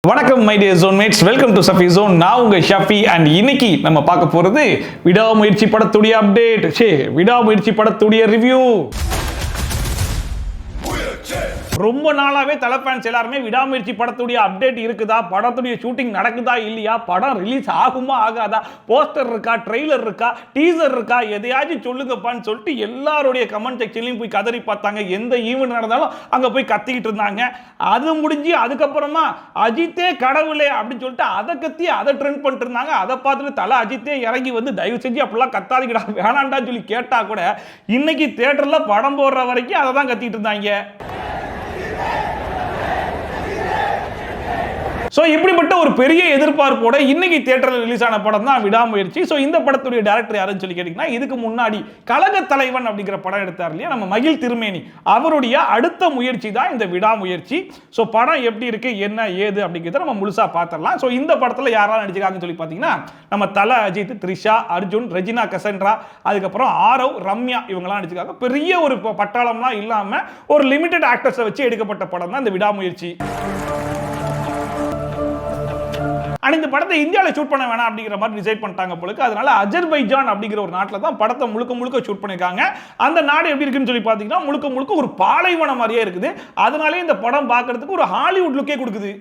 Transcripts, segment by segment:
வணக்கம் my dear zonemates, welcome to Safi zone. நான் உங்க ஷஃபி அண்ட் இன்னைக்கு நம்ம பார்க்க போறது விடாமுயற்சி படத்துடைய அப்டேட், விடாமுயற்சி படத்துடைய ரிவ்யூ. ரொம்ப நாளாவே தல ஃபேன்ஸ் எல்லாருமே விடாமுயற்சி படத்துடைய அப்டேட் இருக்குதா, படத்துடைய ஷூட்டிங் நடக்குதா இல்லையா, படம் ரிலீஸ் ஆகுமா ஆகாதா, போஸ்டர் இருக்கா, ட்ரெய்லர் இருக்கா, டீசர் இருக்கா, எதையாச்சும் சொல்லுங்கப்பான்னு சொல்லிட்டு எல்லாருடைய கமெண்ட் செக்ஷன்லையும் போய் கதறி பார்த்தாங்க. எந்த ஈவெண்ட் நடந்தாலும் அங்க போய் கத்திக்கிட்டு இருந்தாங்க. அது முடிஞ்சு அதுக்கப்புறமா அஜித்தே கடவுளே அப்படின்னு சொல்லிட்டு அதை கத்தி அதை ட்ரெண்ட் பண்ணிட்டு இருந்தாங்க. அதை பார்த்துட்டு தல அஜித்தே இறங்கி வந்து தயவு செஞ்சு அப்படிலாம் கத்தாதிக்கடா வேணாண்டான்னு சொல்லி கேட்டா கூட இன்னைக்கு தியேட்டர்ல படம் போடுற வரைக்கும் அதை தான் கத்திட்டு இருந்தாங்க. சோ இப்படிப்பட்ட ஒரு பெரிய எதிர்பார்ப்போட இன்னைக்கு தியேட்டரில் ரிலீஸ் ஆன படம் தான் விடாமுயற்சி. சோ இந்த படத்துடைய டைரக்டர் யாருன்னு சொல்லி கேட்டீங்கன்னா, இதுக்கு முன்னாடி கழக தலைவன் அப்படிங்கிற படம் எடுத்தார் இல்லையா நம்ம மகிழ் திருமேனி, அவருடைய அடுத்த முயற்சி தான் இந்த விடாமுயற்சி. சோ படம் எப்படி இருக்கு என்ன ஏது அப்படிங்கிறத நம்ம முழுசா பார்த்துடலாம். சோ இந்த படத்துல யாரெல்லாம் நடிச்சிருக்காங்கன்னு சொல்லி பார்த்தீங்கன்னா, நம்ம தல அஜித், த்ரிஷா, அர்ஜுன், ரெஜினா கசன்ட்ரா, அதுக்கப்புறம் ஆரவ், ரம்யா இவங்கெல்லாம் நடிச்சிருக்காங்க. பெரிய ஒரு பட்டாளம்லாம் இல்லாம ஒரு லிமிடெட் ஆக்டர்ஸை வச்சு எடுக்கப்பட்ட படம் தான் இந்த விடாமுயற்சி. இந்த படத்தை இந்தியாவில் ஷூட் பண்ண வேணாம் அப்படிங்கிற மாதிரி டிசைட் பண்ணிட்டாங்க போலுக்கு. அதனால அஜர்பைஜான் அப்படிங்கிற ஒரு நாட்டில் தான் படத்தை முழுக்க முழுக்க ஷூட் பண்ணிருக்காங்க. அந்த நாடு எப்படி இருக்குன்னு சொல்லி பார்த்தீங்கன்னா, முழுக்க முழுக்க ஒரு பாலைவனம் மாதிரியே இருக்குது. அதனாலே இந்த படம் பார்க்கறதுக்கு ஒரு ஹாலிவுட் லுக்கே கொடுக்குது.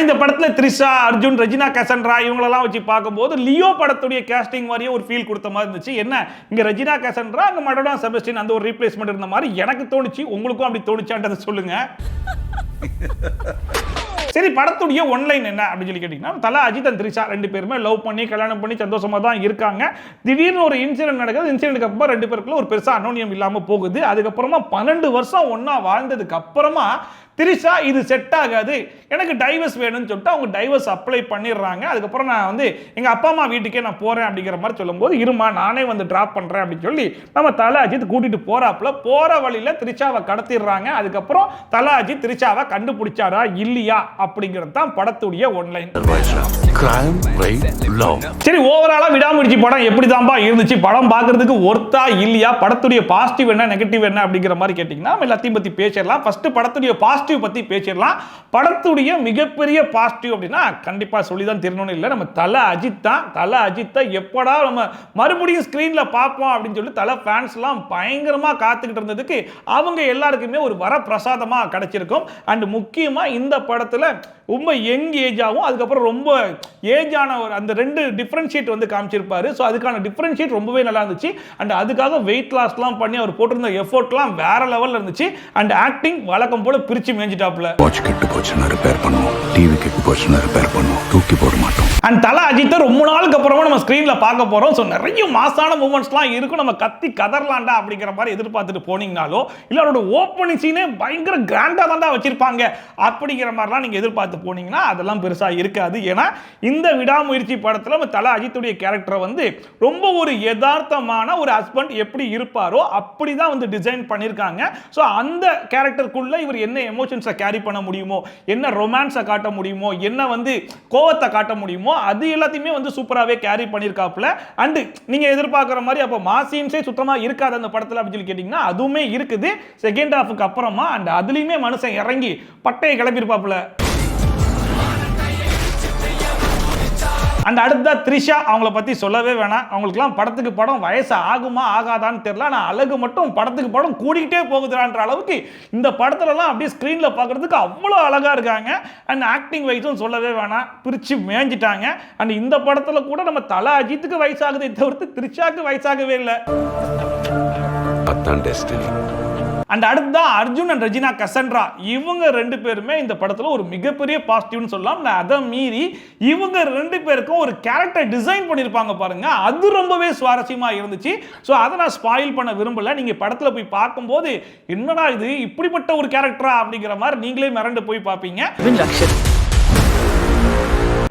இந்த படத்தில் த்ரிஷா, அர்ஜுன், ரெஜினா கசன்ட்ரா இவங்களெல்லாம் வச்சு பார்க்கும்போது லியோ படத்துடைய கேஸ்டிங் மாதிரியே ஒரு ஃபீல் கொடுத்த மாதிரி இருந்துச்சு. என்ன இங்க ரெஜினா கசன்ட்ரா, அங்க மடோனா செபஸ்டியன் அந்த ஒரு ரீப்ளேஸ்மெண்ட் இருந்த மாதிரி எனக்கு தோணுச்சு. உங்களுக்கும் அப்படி தோணுச்சான்றதை சொல்லுங்க. சரி, படத்துடைய ஒன்லைன் என்ன அப்படின்னு சொல்லி கேட்டீங்கன்னா, தல அஜித் அண்ட் த்ரிஷா ரெண்டு பேருமே லவ் பண்ணி கல்யாணம் பண்ணி சந்தோஷமா தான் இருக்காங்க. திடீர்னு ஒரு இன்சிடென்ட் நடக்குது. இன்சிடென்ட்க்கு அப்புறம் ரெண்டு பேருக்குள்ள ஒரு பெருசா அனோனியம் இல்லாம போகுது. அதுக்கப்புறமா 12 வருஷம் ஒன்னா வாழ்ந்ததுக்கு அப்புறமா த்ரிஷா இது செட் ஆகாது, எனக்கு டைவர்ஸ் வேணும்னு சொல்லிட்டு அவங்க டைவர்ஸ் அப்ளை பண்ணிடுறாங்க. அதுக்கப்புறம் நான் வந்து எங்க அப்பா அம்மா வீட்டுக்கே நான் போறேன் அப்படிங்கிற மாதிரி சொல்லும்போது, இருமா நானே வந்து டிராப் பண்றேன் அப்படின்னு சொல்லி நம்ம தல அஜித் கூட்டிட்டு போறாப்புல போற வழியில த்ரிஷாவை கடத்திடுறாங்க. அதுக்கப்புறம் தல அஜித் த்ரிஷாவை கண்டுபிடிச்சாரா இல்லையா அப்படிங்கிறது தான் படத்துடைய ஒன்லைன். சரி, ஓவராலா விடாமுயற்சி படம் எப்படிதான்பா இருந்துச்சு, படம் பார்க்கறதுக்கு ஒர்த்தா இல்லையா, படத்துடைய பாசிட்டிவ் என்ன நெகட்டிவ் என்ன அப்படிங்கிற மாதிரி கேட்டீங்கன்னா, நம்ம எல்லாத்தையும் பத்தி பேசிடலாம். ஃபர்ஸ்ட் படத்துடைய பாசிட்டிவ் பத்தி பேசிடலாம். படத்துடைய மிகப்பெரிய பாசிட்டிவ் அப்படின்னா கண்டிப்பா சொல்லிதான் தெரியணும்னு இல்லை, நம்ம தல அஜித் தான். தல அஜித்தை எப்படா நம்ம மறுபடியும் ஸ்கிரீன்ல பார்ப்போம் அப்படின்னு சொல்லி தல ஃபேன்ஸ் எல்லாம் பயங்கரமா காத்துக்கிட்டு இருந்ததுக்கு அவங்க எல்லாருக்குமே ஒரு வரப்பிரசாதமா கிடைச்சிருக்கும். அண்ட் முக்கியமா இந்த படத்துல ரொம்ப யங் ஏஜாகவும் அதுக்கப்புறம் ரொம்ப ஏஜான ஒரு அந்த ரெண்டு டிஃபரன்ஷியேட் வந்து காமிச்சிருப்பாரு. ஸோ அதுக்கான டிஃபரன்ஷியேட் ரொம்பவே நல்லா இருந்துச்சு. அண்ட் அதுக்காக வெயிட் லாஸ்லாம் பண்ணி அவர் போட்டிருந்த எஃபோர்ட்லாம் வேற லெவலில் இருந்துச்சு. அண்ட் ஆக்டிங் வழக்கம் போல பிரிச்சு மேஞ்சிட்டாப்ல. வாட்ச் கெட்டு போச்சுன்னா ரிப்பேர் பண்ணுவோம், டிவி கெட்டு போச்சுன்னா ரிப்பேர் பண்ணுவோம், தூக்கி போட மாட்டோம். அண்ட் தல அஜித்தை ரொம்ப நாளுக்கு அப்புறமா நம்ம ஸ்கிரீன்ல பார்க்க போறோம். ஸோ நிறைய மாசான மூமெண்ட்ஸ்லாம் இருக்கும். நம்ம கத்தி கதர்லாண்டா அப்படிங்கிற மாதிரி எதிர்பார்த்துட்டு போனீங்கனாலோ இல்லை அவரோட ஓப்பனிங் சீனே பயங்கர கிராண்டா தான் வச்சிருப்பாங்க அப்படிங்கிற மாதிரிலாம் நீங்க எதிர்பார்த்து போனீங்கன்னா அதெல்லாம் பெருசா இருக்காது. ஏன்னா இந்த விடாமுயற்சி படத்துல நம்ம தல அஜித்துடைய கேரக்டரை வந்து ரொம்ப ஒரு யதார்த்தமான ஒரு ஹஸ்பண்ட் எப்படி இருப்பாரோ அப்படிதான் வந்து டிசைன் பண்ணிருக்காங்க. ஸோ அந்த கேரக்டருக்குள்ள இவர் என்ன எமோஷன்ஸை கேரி பண்ண முடியுமோ, என்ன ரொமான்ஸை காட்ட முடியுமோ, என்ன வந்து கோவத்தை காட்ட முடியுமோ அது எல்லாத்தையுமே வந்து சூப்பராகவே கேரி பண்ணியிருக்காப்புல. அண்ட் நீங்க எதிர்பார்க்குற மாதிரி அப்போ மாசீன்ஸே சுத்தமா இருக்காது அந்த படத்தில் அப்படின்னு சொல்லி கேட்டீங்கன்னா அதுவுமே இருக்குது செகண்ட் ஹாஃபுக்கு அப்புறமா. அண்ட் அதுலயுமே மனுஷன் இறங்கி பட்டையை கிளப்பியிருப்பாப்புல. அண்ட் அடுத்ததா த்ரிஷா, அவங்கள பத்தி சொல்லவே வேணாம். அவங்களுக்குலாம் படத்துக்கு படம் வயசு ஆகுமா ஆகாதான்னு தெரியல. ஆனால் அழகு மட்டும் படத்துக்கு படம் கூடிக்கிட்டே போகுதுன்ற அளவுக்கு இந்த படத்துலலாம் அப்படியே ஸ்க்ரீனில் பார்க்கறதுக்கு அவ்வளோ அழகாக இருக்காங்க. அண்ட் ஆக்டிங் வைஸும் சொல்லவே வேணாம், பிரித்து மேய்ஞ்சிட்டாங்க. அண்ட் இந்த படத்தில் கூட நம்ம தல அஜித்துக்கு வயசாகுதே தவிர்த்து த்ரிஷாக்கு வயசாகவே இல்லை. அண்ட் அடுத்ததான் அர்ஜுன் அண்ட் ரெஜினா கசன்ட்ரா, இவங்க ரெண்டு பேருமே இந்த படத்துல ஒரு மிகப்பெரிய பாசிட்டிவ்னு சொல்லலாம். அதை மீறி இவங்க ரெண்டு பேருக்கும் ஒரு கேரக்டர் டிசைன் பண்ணியிருப்பாங்க பாருங்க, அது ரொம்பவே சுவாரஸ்யமா இருந்துச்சு. ஸோ அதை நான் ஸ்பாயில் பண்ண விரும்பல. நீங்க படத்துல போய் பார்க்கும்போது என்னடா இது இப்படிப்பட்ட ஒரு கேரக்டரா அப்படிங்கிற மாதிரி நீங்களே மிரண்டு போய் பார்ப்பீங்க.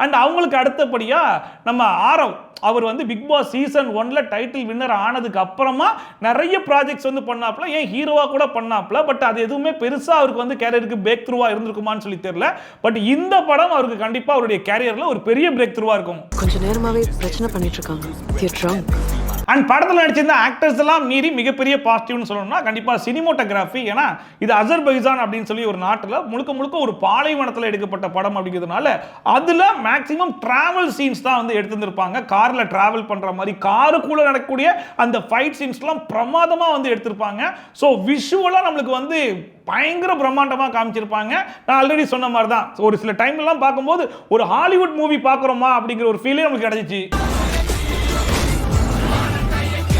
அண்ட் அவங்களுக்கு அடுத்தபடியா நம்ம ஆரவ், அவர் வந்து பிக் பாஸ் சீசன் 1ல டைட்டில் வின்னர் ஆனதுக்கு அப்புறமா நிறைய ப்ராஜெக்ட்ஸ் வந்து பண்ணாப்ல, ஏன் ஹீரோவா கூட பண்ணாப்ல. பட் அது எதுவுமே பெருசா அவருக்கு வந்து கேரியருக்கு பிரேக் த்ரூவா இருந்திருக்குமான்னு சொல்லி தெரியல. பட் இந்த படம் அவருக்கு கண்டிப்பா அவருடைய கேரியர்ல ஒரு பெரிய பிரேக் த்ரூவா இருக்கும். கொஞ்ச நேரமாவே பிரச்சனை பண்ணிட்டு இருக்காங்க. அண்ட் படத்தில் நடிச்சிருந்த ஆக்டர்ஸ் எல்லாம் மீறி மிகப்பெரிய பாசிட்டிவ்னு சொல்லணும்னா கண்டிப்பா சினிமோட்டோகிராஃபி. ஏன்னா இது அசர்பைஜான் அப்படின்னு சொல்லி ஒரு நாட்டில் முழுக்க முழுக்க ஒரு பாலைவனத்தில் எடுக்கப்பட்ட படம் அப்படிங்கிறதுனால அதுல மேக்ஸிமம் டிராவல் சீன்ஸ் தான் வந்து எடுத்திருந்திருப்பாங்க. கார்ல டிராவல் பண்ற மாதிரி காருக்குள்ள நடக்கக்கூடிய அந்த ஃபைட் சீன்ஸ்லாம் பிரமாதமா வந்து எடுத்திருப்பாங்க. ஸோ விஷுவலா நம்மளுக்கு வந்து பயங்கர பிரம்மாண்டமா காமிச்சிருப்பாங்க. நான் ஆல்ரெடி சொன்ன மாதிரி தான் ஒரு சில டைம்லாம் பார்க்கும்போது ஒரு ஹாலிவுட் மூவி பார்க்குறோமா அப்படிங்கிற ஒரு ஃபீலே நமக்கு கிடைச்சிச்சு.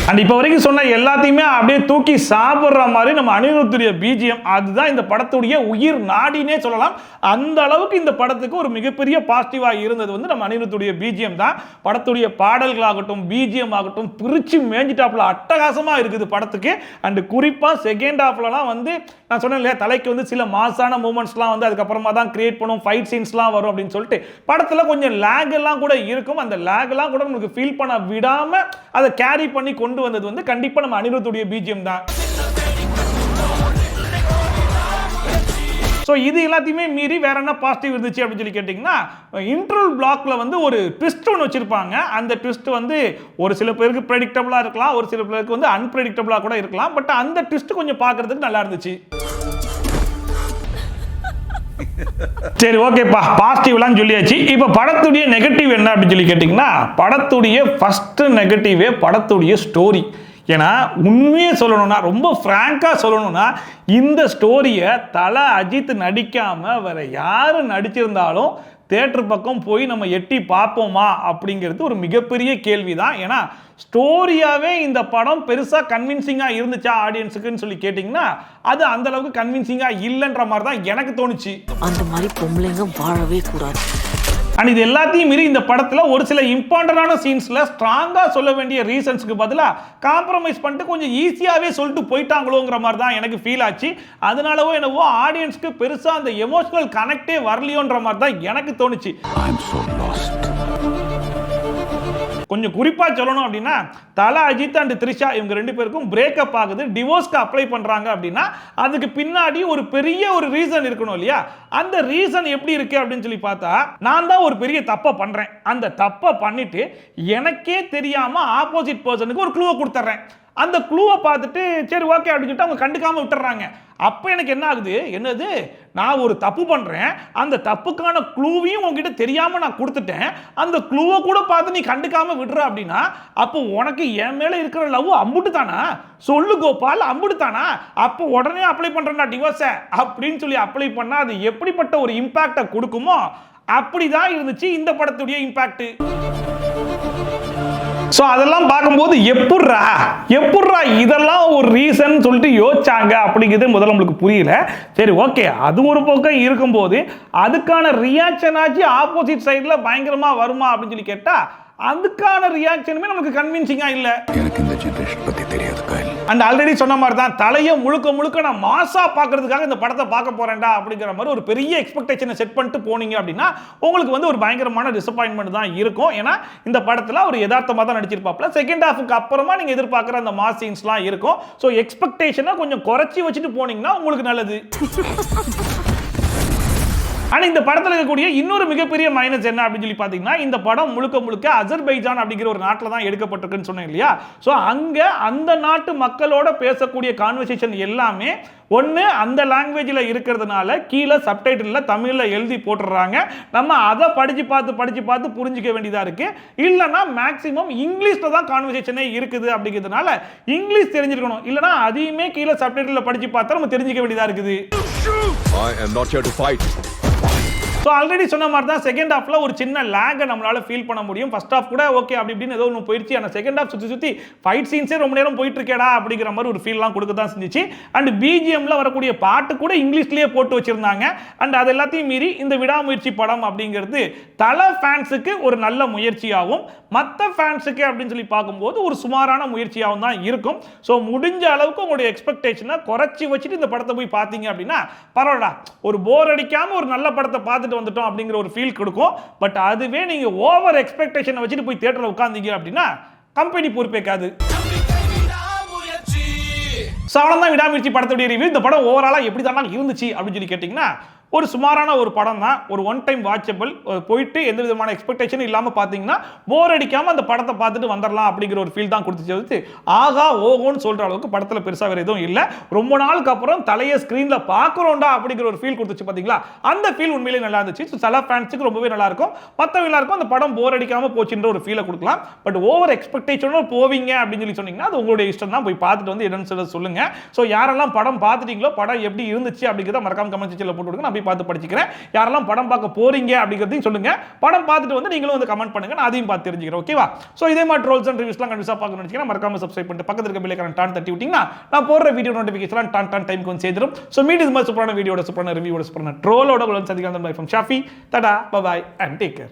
அண்ட் இப்போ வரைக்கும் சொன்ன எல்லாத்தையுமே அப்படியே தூக்கி சாப்பிட்ற மாதிரி நம்ம அனிருத்துடைய பிஜிஎம் அதுதான் இந்த படத்துடைய உயிர் நாடினே சொல்லலாம். அந்த அளவுக்கு இந்த படத்துக்கு ஒரு மிகப்பெரிய பாசிட்டிவாக இருந்தது வந்து நம்ம அனிருத்துடைய பிஜிஎம் தான். படத்துடைய பாடல்களாகட்டும் பிஜிஎம் ஆகட்டும் பிரிச்சு மேஞ்சிட்டாப்ல அட்டகாசமாக இருக்குது படத்துக்கு. அண்ட் குறிப்பாக செகண்ட் ஹாஃப்லலாம் வந்து நான் சொன்னேன் இல்லையா தலைக்கு வந்து சில மாசான மூமெண்ட்ஸ்லாம் வந்து அதுக்கப்புறமா தான் கிரியேட் பண்ணும், ஃபைட் சீன்ஸ்லாம் வரும் அப்படின்னு சொல்லிட்டு படத்தில் கொஞ்சம் லேக் எல்லாம் கூட இருக்கும். அந்த லேக் எல்லாம் கூட நமக்கு ஃபீல் பண்ண விடாம அதை கேரி பண்ணி கொண்டு வந்தது வந்து கண்டிப்பா நம்ம அனிருத்துடைய பிஜிஎம் தான். ஸோ இது எல்லாத்தையுமே மீறி வேற என்ன பாசிட்டிவ் இருந்துச்சு அப்படின்னு சொல்லி கேட்டிங்கன்னா இன்டர்வல் பிளாக்ல வந்து ஒரு ட்விஸ்ட் ஒன்று வச்சிருப்பாங்க. அந்த ட்விஸ்ட் வந்து ஒரு சில பேருக்கு ப்ரெடிக்டபிளாக இருக்கலாம், ஒரு சில பேருக்கு வந்து அன்பிரெடிக்டபிளாக கூட இருக்கலாம். பட் அந்த ட்விஸ்ட் கொஞ்சம் பார்க்கறதுக்கு நல்லா இருந்துச்சு. சரி ஓகேப்பா பாசிட்டிவ்லாம் சொல்லியாச்சு. இப்போ படத்துடைய நெகட்டிவ் என்ன அப்படின்னு சொல்லி கேட்டிங்கன்னா படத்துடைய ஃபர்ஸ்ட் நெகட்டிவே படத்துடைய ஸ்டோரி. ஏன்னா உண்மையே சொல்லணும்னா ரொம்ப ஃப்ராங்காக சொல்லணும்னா இந்த ஸ்டோரியை தல அஜித் நடிக்காமல் வேற யார் நடிச்சிருந்தாலும் தியேட்டர் பக்கம் போய் நம்ம எட்டி பார்ப்போமா அப்படிங்கிறது ஒரு மிகப்பெரிய கேள்வி தான். ஏன்னா ஸ்டோரியாவே இந்த படம் பெருசாக கன்வின்சிங்காக இருந்துச்சா ஆடியன்ஸுக்குன்னு சொல்லி கேட்டிங்கன்னா அது அந்த அளவுக்கு கன்வின்சிங்காக இல்லைன்ற மாதிரி தான் எனக்கு தோணுச்சு. அந்த மாதிரி பொம்பளைங்க வாழவே கூடாது. அண்ட் இது எல்லாத்தையும் மீறி இந்த படத்தில் ஒரு சில இம்பார்ட்டன்டான சீன்ஸில் ஸ்ட்ராங்காக சொல்ல வேண்டிய ரீசன்ஸ்க்கு பதிலாக காம்ப்ரமைஸ் பண்ணிட்டு கொஞ்சம் ஈஸியாகவே சொல்லிட்டு போயிட்டாங்களோங்கிற மாதிரி தான் எனக்கு ஃபீல் ஆச்சு. அதனாலவோ என்னவோ ஆடியன்ஸ்க்கு பெருசாக அந்த எமோஷனல் கனெக்டே வரலையோன்ற மாதிரி தான் எனக்கு தோணுச்சு. கொஞ்சம் குறிப்பாக சொல்லணும் அப்படின்னா தல அஜித் அண்ட் த்ரிஷா இவங்க ரெண்டு பேருக்கும் பிரேக்கப் ஆகுது, டிவோர்ஸ்க்கு அப்ளை பண்ணுறாங்க அப்படின்னா அதுக்கு பின்னாடி ஒரு பெரிய ஒரு ரீசன் இருக்கணும் இல்லையா? அந்த ரீசன் எப்படி இருக்கு அப்படின்னு சொல்லி பார்த்தா நான் தான் ஒரு பெரிய தப்பை பண்ணுறேன், அந்த தப்பை பண்ணிட்டு எனக்கே தெரியாமல் ஆப்போசிட் பர்சனுக்கு ஒரு க்ளூவை கொடுத்துட்றேன். அந்த க்ளூவை பார்த்துட்டு சரி ஓகே அப்படின்னு சொல்லிட்டு அவங்க கண்டுக்காமல் விட்டுறாங்க. அப்போ எனக்கு என்ன ஆகுது, என்னது நான் ஒரு தப்பு பண்ணுறேன், அந்த தப்புக்கான க்ளூவையும் உங்ககிட்ட தெரியாமல் நான் கொடுத்துட்டேன், அந்த க்ளூவை கூட பார்த்து நீ கண்டுக்காமல் விடுற அப்படின்னா அப்போ உனக்கு என் மேலே இருக்கிற லவ் அம்புட்டு தானா? சொல்லு கோபால் அம்புட்டு தானா? அப்போ உடனே அப்ளை பண்ணுறேன்டா டிவோர்ஸை அப்படின்னு சொல்லி அப்ளை பண்ணால் அது எப்படிப்பட்ட ஒரு இம்பேக்டை கொடுக்குமோ அப்படிதான் இருந்துச்சு இந்த படத்துடைய இம்பேக்ட். ஸோ அதெல்லாம் பார்க்கும்போது எப்பட்றா இதெல்லாம் ஒரு ரீசன் சொல்லிட்டு யோசிச்சாங்க அப்படிங்கிறது முதல்ல நம்மளுக்கு புரியல. சரி ஓகே அது ஒரு பக்கம் இருக்கும்போது அதுக்கான ரியாக்ஷன் ஆச்சு ஆப்போசிட் சைடில் பயங்கரமாக வருமா அப்படின்னு சொல்லி கேட்டால் அதுக்கான ரியாக்ஷனுமே நமக்கு கன்வின்சிங்காக இல்லை. எனக்கு இந்த ஜெனரேஷன் பற்றி தெரியாது. அண்ட் ஆல்ரெடி சொன்ன மாதிரி தான் தலையை முழுக்க நான் மாசா பார்க்கறதுக்காக இந்த படத்தை பார்க்க போறேன்டா அப்படிங்கிற மாதிரி ஒரு பெரிய எக்ஸ்பெக்டேஷனை செட் பண்ணிட்டு போனீங்க அப்படின்னா உங்களுக்கு வந்து ஒரு பயங்கரமான டிசப்பாயின்மெண்ட் தான் இருக்கும். ஏன்னா இந்த படத்தில் ஒரு யதார்த்தமாக தான் நடிச்சிருப்பாப்ல. செகண்ட் ஹாஃபுக்கு அப்புறமா நீங்கள் எதிர்பார்க்குற அந்த மாஸ் சீன்ஸ்லாம் இருக்கும். ஸோ எக்ஸ்பெக்டேஷனை கொஞ்சம் குறைச்சி வச்சுட்டு போனீங்கன்னா உங்களுக்கு நல்லது. ஆனால் இந்த படத்தில் இருக்கக்கூடிய இன்னொரு மிகப்பெரிய மைனஸ் என்ன அப்படின்னு சொல்லி பார்த்தீங்கன்னா இந்த படம் முழுக்க அசர்பைஜான் அப்படிங்கிற ஒரு நாட்டில் தான் எடுக்கப்பட்டிருக்குன்னு சொன்னேன் இல்லையா? ஸோ அங்கே அந்த நாட்டு மக்களோட பேசக்கூடிய கான்வர்சேஷன் எல்லாமே ஒன்று அந்த லாங்குவேஜில் இருக்கிறதுனால கீழே சப்டைட்டிலில் தமிழில் எழுதி போட்டுடுறாங்க. நம்ம அதை படித்து பார்த்து புரிஞ்சிக்க வேண்டியதாக இருக்குது. இல்லைனா மேக்ஸிமம் இங்கிலீஷில் தான் கான்வர்சேஷனே இருக்குது அப்படிங்கிறதுனால இங்கிலீஷ் தெரிஞ்சிருக்கணும். இல்லைனா அதையுமே கீழே சப்டைட்டிலில் படித்து பார்த்தா நம்ம தெரிஞ்சிக்க வேண்டியதாக இருக்குது. ஸோ ஆல்ரெடி சொன்ன மாதிரி தான் செகண்ட் ஹாஃப்ல ஒரு சின்ன லேகை நம்மளால ஃபீல் பண்ண முடியும். ஃபர்ஸ்ட் ஹாஃப் கூட ஓகே அப்படி இப்படின்னு ஏதோ ஒன்று போயிடுச்சு. ஆனால் செகண்ட் ஹாஃப் சுற்றி ஃபைட் சீன்ஸே ரொம்ப நேரம் போயிட்டு இருக்கேடா அப்படிங்கிற மாதிரி ஒரு ஃபீல்லாம் கொடுக்க தான் செஞ்சிச்சு. அண்ட் பிஜிஎம்ல வரக்கூடிய பாட்டு கூட இங்கிலீஷ்லேயே போட்டு வச்சிருந்தாங்க. அண்ட் அது எல்லாத்தையும் மீறி இந்த விடாமுயற்சி படம் அப்படிங்கிறது தல ஃபேன்ஸுக்கு ஒரு நல்ல முயற்சியாகவும் மற்ற ஃபேன்ஸுக்கு அப்படின்னு சொல்லி பார்க்கும்போது ஒரு சுமாரான முயற்சியாகவும் தான் இருக்கும். ஸோ முடிஞ்ச அளவுக்கு உங்களுடைய எக்ஸ்பெக்டேஷனை குறைச்சி வச்சுட்டு இந்த படத்தை போய் பார்த்தீங்க அப்படின்னா பரவாயில்ல, ஒரு போர் அடிக்காம ஒரு நல்ல படத்தை பார்த்துட்டு வந்துட்டோம் அப்படிங்கிற ஒரு ஃபீல் கொடுக்கும். பட் அதுவே நீங்க ஓவர் எக்ஸ்பெக்டேஷனை வச்சுட்டு போய் தியேட்டர்ல உட்கார்ந்தீங்க அப்படின்னா கம்பெனி பொறுப்பேற்காது. விடாமுயற்சி படத்துடைய ரிவ்யூ. இந்த படம் ஓவராலா எப்படி தான் இருந்துச்சு அப்படின்னு சொல்லி கேட்டீங்கன்னா ஒரு சுமாரான ஒரு படம் தான், ஒரு ஒன் டைம் வாட்சபிள், போயிட்டு எந்த விதமான எக்ஸ்பெக்டேஷன் இல்லாமல் பார்த்தீங்கன்னா போர் அடிக்காமல் அந்த படத்தை பார்த்துட்டு வந்துடலாம் அப்படிங்கிற ஒரு ஃபீல் தான் கொடுத்துச்சு. ஆகா ஓகோன்னு சொல்கிற அளவுக்கு படத்தில் பெருசாக வேறு எதுவும் இல்லை. ரொம்ப நாளுக்கு அப்புறம் தலையை ஸ்க்ரீனில் பார்க்குறோண்டா அப்படிங்கிற ஒரு ஃபீல் கொடுத்துச்சு பார்த்தீங்களா, அந்த ஃபீல் உண்மையிலேயே நல்லா இருந்துச்சு. ஸோ சில ஃபேன்ஸுக்கு ரொம்பவே நல்லா இருக்கும், மற்றவங்க எல்லாருக்கும் அந்த படம் போர் அடிக்காமல் போச்சுன்ற ஒரு ஃபீலை கொடுக்கலாம். பட் ஓவர் எக்ஸ்பெக்டேஷனோட போவீங்க அப்படின்னு சொல்லி சொன்னீங்கன்னா அது உங்களுடைய இஷ்டம் தான். போய் பார்த்துட்டு வந்து என்னன்னு சொல்லுங்க. ஸோ யாரெல்லாம் படம் பார்த்துட்டீங்களோ படம் எப்படி இருந்துச்சு அப்படிங்கிறத மறக்காம கமெண்ட் செக்ஷனில் போட்டு விடுங்க, நான் போய் பார்த்து படிச்சுக்கிறேன். யாரெல்லாம் படம் பார்க்க போறீங்க அப்படிங்கிறதையும் சொல்லுங்க, படம் பார்த்துட்டு வந்து நீங்களும் வந்து கமெண்ட் பண்ணுங்க, நான் அதையும் பார்த்து தெரிஞ்சுக்கிறேன். ஓகேவா? ஸோ இதே மாதிரி ட்ரோல்ஸ் அண்ட் ரிவ்யூஸ்லாம் கண்டிப்பாக பார்க்கணும்னு நினைச்சீங்கன்னா மறக்காம சப்ஸ்கிரைப் பண்ணிட்டு பக்கத்துல இருக்க பெல் ஐகானை டான் தட்டி விட்டீங்கன்னா நான் போடுற வீடியோ நோட்டிஃபிகேஷன் டான் டைம்க்கு வந்து சேரும். ஸோ மீட் இது மாதிரி சூப்பரான வீடியோட சூப்பரான ரிவ்யூவோட சூப்பரான ட்ரோலோட உங்களை சந்திக்கலாம். Bye from Shafi. Tata bye bye and take care.